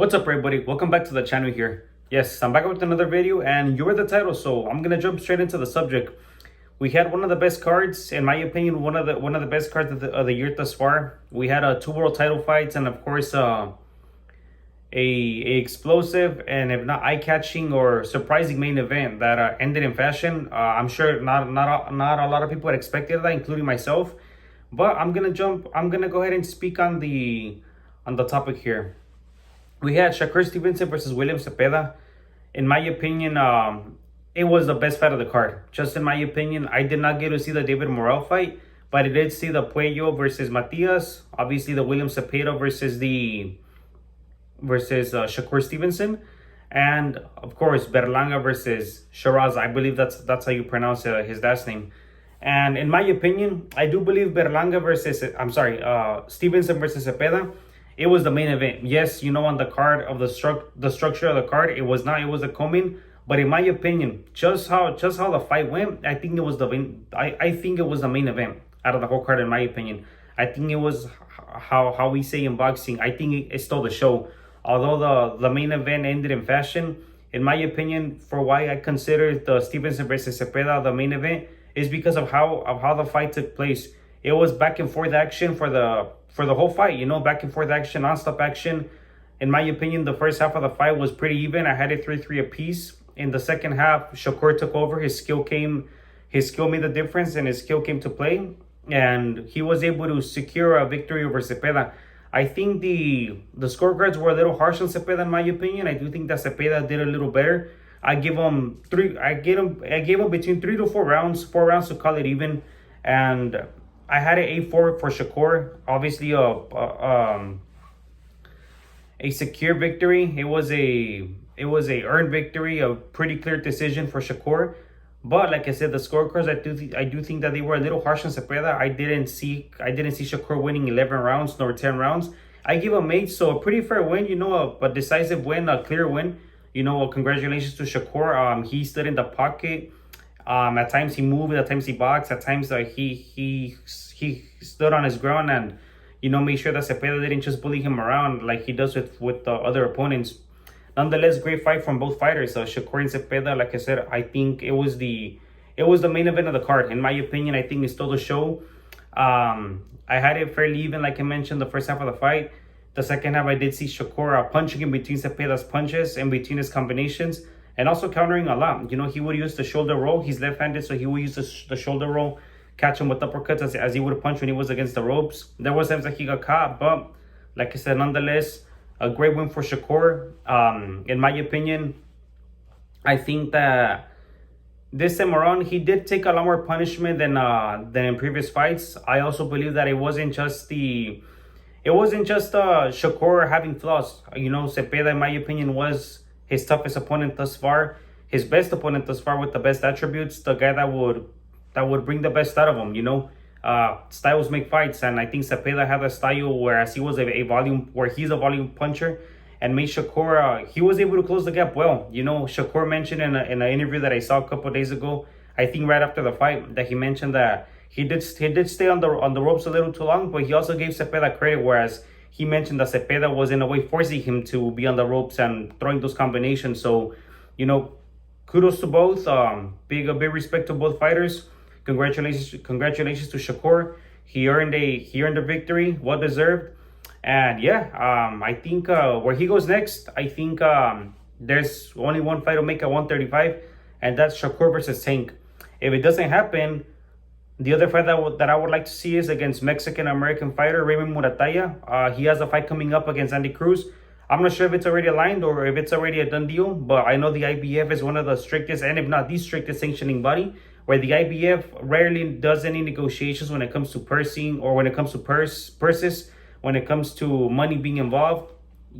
What's up, everybody? Welcome back to the channel here. Yes, I'm back with another video, and you read the title, so I'm gonna jump straight into the subject. We had one of the best cards, in my opinion, one of the best cards of the year thus far. We had two world title fights, and of course, a explosive and if not eye-catching or surprising main event that ended in fashion. I'm sure not a lot of people had expected that, including myself. But I'm gonna go ahead and speak on the topic here. We had Stevenson versus William Zepeda. In my opinion, it was the best fight of the card. Just in my opinion, I did not get to see the David Morrell fight, but I did see the Puello versus Matias. Obviously, the William Zepeda versus Shakur Stevenson, and of course Berlanga versus Sheeraz. I believe that's how you pronounce his last name. And in my opinion, I do believe Stevenson versus Zepeda. It was the main event. Yes, on the card of the structure of the card, it was a co-main. But in my opinion, just how the fight went, I think it was the main event out of the whole card. In my opinion, I think it was how we say in boxing. I think it stole the show. Although the main event ended in fashion, in my opinion, for why I consider the Stevenson versus Zepeda the main event is because of how the fight took place. It was back and forth action for the whole fight, back and forth action, non-stop action. In my opinion, the first half of the fight was pretty even. I had it 3-3 apiece. In the second half, Shakur took over. His skill made the difference, and his skill came to play, and he was able to secure a victory over Zepeda. I think the scorecards were a little harsh on Zepeda, in my opinion. I do think that Zepeda did a little better. I gave him between 3 to 4 rounds, 4 rounds to call it even, and I had an 8-4 for Shakur. Obviously, a secure victory. It was a earned victory, a pretty clear decision for Shakur. But like I said, the scorecards, I do think that they were a little harsh on Zepeda. I didn't see Shakur winning 11 rounds nor 10 rounds. I give him 8, so a pretty fair win. A decisive win, a clear win. Congratulations to Shakur. He stood in the pocket. At times he moved, at times he boxed, at times he stood on his ground and made sure that Zepeda didn't just bully him around like he does with the other opponents. Nonetheless, great fight from both fighters. Shakur and Zepeda, like I said, I think it was the main event of the card. In my opinion, I think it stole the show. I had it fairly even, like I mentioned, the first half of the fight. The second half, I did see Shakur punching in between Zepeda's punches, in between his combinations, and also countering a lot. He would use the shoulder roll. He's left-handed, so he would use the shoulder roll, catch him with uppercuts as he would punch when he was against the ropes. There was times that he got caught, but like I said, nonetheless, a great win for Shakur. In my opinion, I think that this time around, he did take a lot more punishment than in previous fights. I also believe that it wasn't just Shakur having flaws. Zepeda, in my opinion, was his toughest opponent thus far, his best opponent thus far with the best attributes, the guy that would bring the best out of him. Styles make fights, and I think Zepeda had a style whereas he was he's a volume puncher, and made Shakur, he was able to close the gap well. Shakur mentioned in an interview that I saw a couple of days ago, I think right after the fight, that he mentioned that he did stay on the ropes a little too long, but he also gave Zepeda credit, whereas he mentioned that Zepeda was in a way forcing him to be on the ropes and throwing those combinations. So, kudos to both. Big respect to both fighters. Congratulations to Shakur. He earned a victory, well deserved. And yeah, I think where he goes next, I think there's only one fight to make at 135, and that's Shakur versus Tank. If it doesn't happen, the other fight that I would like to see is against Mexican-American fighter Raymond Muratalla. He has a fight coming up against Andy Cruz. I'm not sure if it's already aligned or if it's already a done deal, but I know the IBF is one of the strictest, and if not the strictest, sanctioning body, where the IBF rarely does any negotiations when it comes to pursing or when it comes to purses, when it comes to money being involved.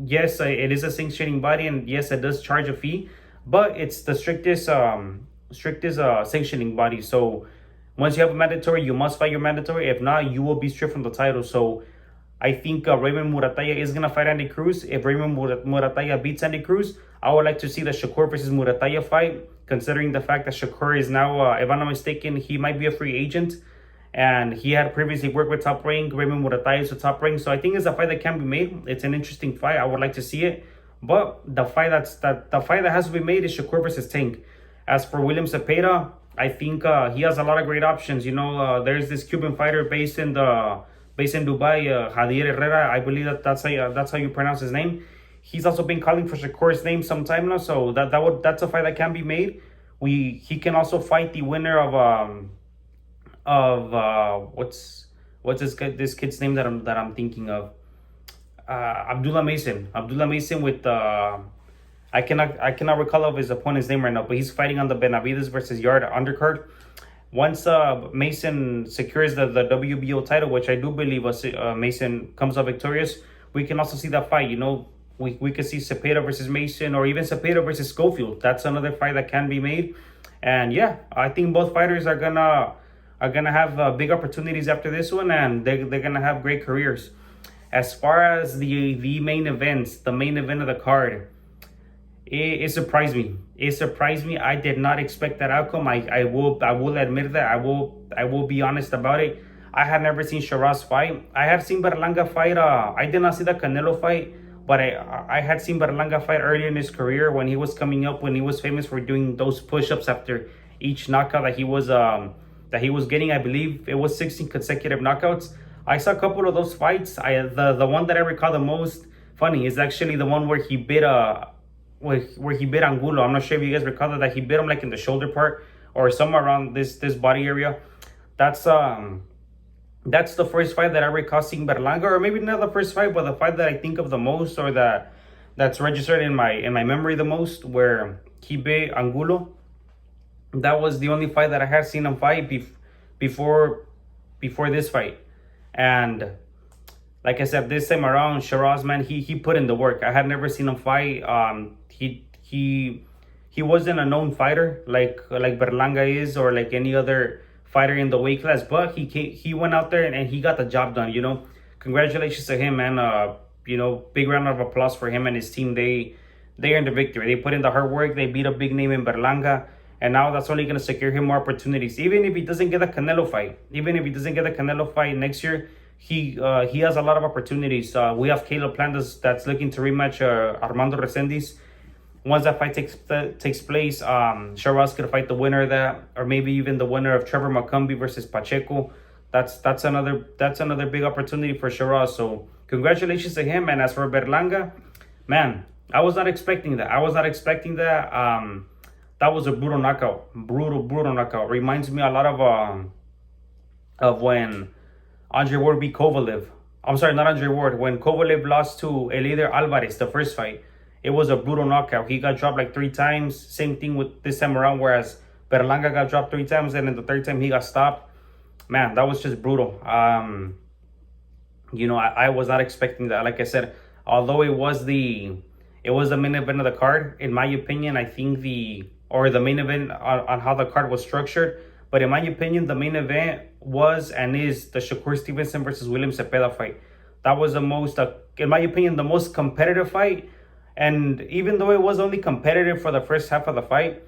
Yes, it is a sanctioning body, and yes, it does charge a fee, but it's the strictest sanctioning body. So once you have a mandatory, you must fight your mandatory. If not, you will be stripped from the title. So I think Raymond Muratalla is going to fight Andy Cruz. If Raymond Muratalla beats Andy Cruz, I would like to see the Shakur versus Muratalla fight, considering the fact that Shakur is now, if I'm not mistaken, he might be a free agent. And he had previously worked with Top Rank. Raymond Muratalla is a Top Rank. So I think it's a fight that can be made. It's an interesting fight. I would like to see it. But the fight that has to be made is Shakur versus Tank. As for William Zepeda, I think he has a lot of great options. There's this Cuban fighter based in Dubai, Javier Herrera. I believe that's how you pronounce his name. He's also been calling for Shakur's name some time now, so that's a fight that can be made. He can also fight the winner of what's this kid's name that I'm thinking of. Abdullah Mason. Abdullah Mason with I cannot recall of his opponent's name right now, but he's fighting on the Benavides versus Yard undercard. Once Mason secures the WBO title, which I do believe Mason comes out victorious, we can also see that fight. We could see Zepeda versus Mason, or even Zepeda versus Schofield. That's another fight that can be made. And yeah, I think both fighters are gonna have big opportunities after this one, and they're gonna have great careers. As far as the main events, the main event of the card, it surprised me. It surprised me. I did not expect that outcome. I will admit that. I will be honest about it. I had never seen Sheeraz fight. I have seen Berlanga fight. I did not see the Canelo fight, but I had seen Berlanga fight earlier in his career when he was coming up, when he was famous for doing those push-ups after each knockout that he was getting. I believe it was 16 consecutive knockouts. I saw a couple of those fights. The one that I recall the most funny is actually the one where he bit where he bit Angulo. I'm not sure if you guys recall that he bit him like in the shoulder part or somewhere around this body area. That's the first fight that I recall seeing Berlanga, or maybe not the first fight, but the fight that I think of the most, or that's registered in my memory the most, where he bit Angulo. That was the only fight that I had seen him fight before this fight. And like I said, this time around, Sheeraz, man, he put in the work. I had never seen him fight. He wasn't a known fighter like Berlanga is, or like any other fighter in the weight class, but he went out there and he got the job done. Congratulations to him, man. Big round of applause for him and his team. They earned the victory. They put in the hard work. They beat a big name in Berlanga. And now that's only going to secure him more opportunities. Even if he doesn't get a Canelo fight, next year, he has a lot of opportunities. We have Caleb Plant that's looking to rematch Armando Resendiz. Once that fight takes place, Sheeraz could fight the winner of that, or maybe even the winner of Trevor McCumbee versus Pacheco. That's another big opportunity for Sheeraz. So congratulations to him. And as for Berlanga, man, I was not expecting that. That was a brutal knockout. Brutal knockout. Reminds me a lot of when Andre Ward beat Kovalev. I'm sorry, not Andre Ward. When Kovalev lost to Eleider Alvarez, the first fight, it was a brutal knockout. He got dropped like 3 times. Same thing with this time around, whereas Berlanga got dropped 3 times, and then the 3rd time he got stopped. Man, that was just brutal. I was not expecting that. Like I said, although it was the main event of the card, in my opinion, I think the main event on how the card was structured. But in my opinion, the main event was and is the Shakur Stevenson versus William Zepeda fight. That was the most, in my opinion, the most competitive fight. And even though it was only competitive for the first half of the fight,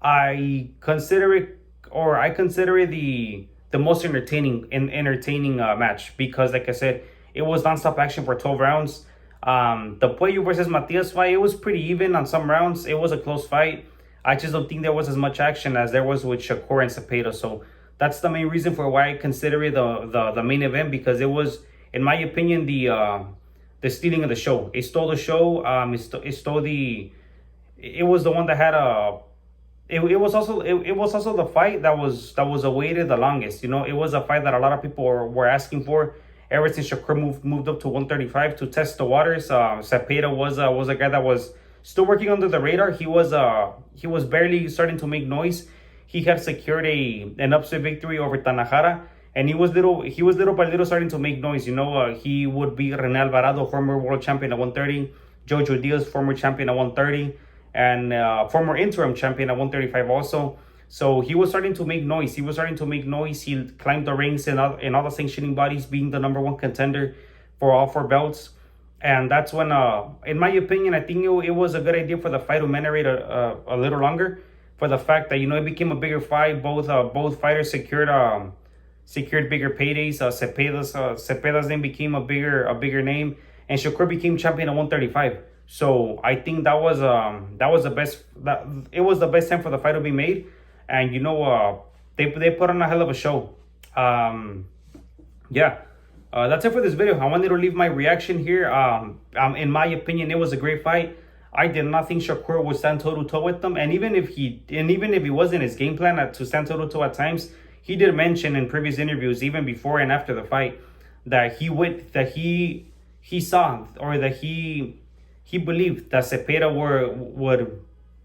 I consider it the most entertaining match, because, like I said, it was nonstop action for 12 rounds. The Puello versus Matias fight, it was pretty even on some rounds. It was a close fight. I just don't think there was as much action as there was with Shakur and Zepeda. So that's the main reason for why I consider it the main event, because it was, in my opinion, the stealing of the show. It stole the show. It was the one that had it was also the fight that was awaited the longest. It was a fight that a lot of people were asking for ever since Shakur moved up to 135 to test the waters. Zepeda was a guy that was still working under the radar. He was barely starting to make noise. He had secured an upset victory over Tanajara, and he was little by little starting to make noise. He would be Rene Alvarado, former world champion at 130, Jojo Diaz, former champion at 130, and former interim champion at 135 also. So he was starting to make noise. He climbed the ranks in all the sanctioning bodies, being the number 1 contender for all 4 belts. And that's when, in my opinion, I think it was a good idea for the fight to marinate a little longer, for the fact that, it became a bigger fight. Both fighters secured bigger paydays. Zepeda's name became a bigger name, and Shakur became champion at 135. So I think that was the best, that it was the best time for the fight to be made. And they put on a hell of a show. Yeah. That's it for this video. I wanted to leave my reaction here. In my opinion, it was a great fight. I did not think Shakur would stand toe to toe with them, and even if he wasn't his game plan to stand toe to toe at times, he did mention in previous interviews, even before and after the fight, that he saw, or that he believed that Zepeda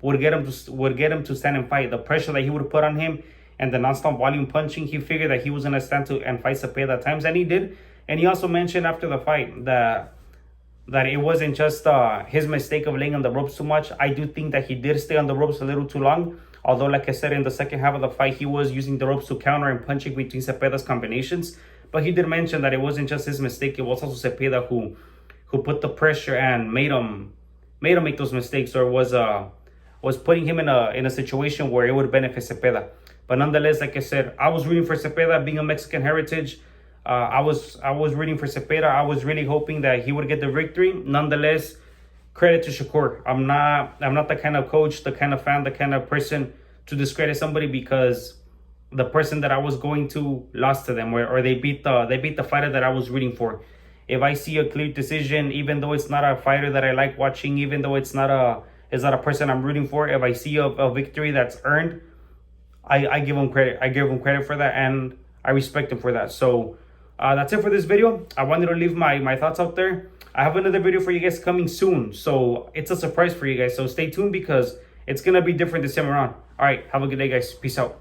would get him to stand and fight. The pressure that he would put on him and the nonstop volume punching, he figured that he was gonna stand to and fight Zepeda at times, and he did. And he also mentioned after the fight that it wasn't just his mistake of laying on the ropes too much. I do think that he did stay on the ropes a little too long. Although, like I said, in the second half of the fight, he was using the ropes to counter and punching between Zepeda's combinations. But he did mention that it wasn't just his mistake; it was also Zepeda who put the pressure and made him make those mistakes, or was putting him in a situation where it would benefit Zepeda. But nonetheless, like I said, I was rooting for Zepeda, being a Mexican heritage. I was rooting for Zepeda. I was really hoping that he would get the victory. Nonetheless, credit to Shakur. I'm not the kind of coach, the kind of fan, the kind of person to discredit somebody because the person that I was going to lost to them, or they beat the fighter that I was rooting for. If I see a clear decision, even though it's not a fighter that I like watching, even though it's not a person I'm rooting for, if I see a victory that's earned, I give him credit. I give him credit for that, and I respect him for that. So that's it for this video. I wanted to leave my thoughts out there. I have another video for you guys coming soon, so it's a surprise for you guys. So stay tuned because it's gonna be different this time around. All right, have a good day, guys. Peace out.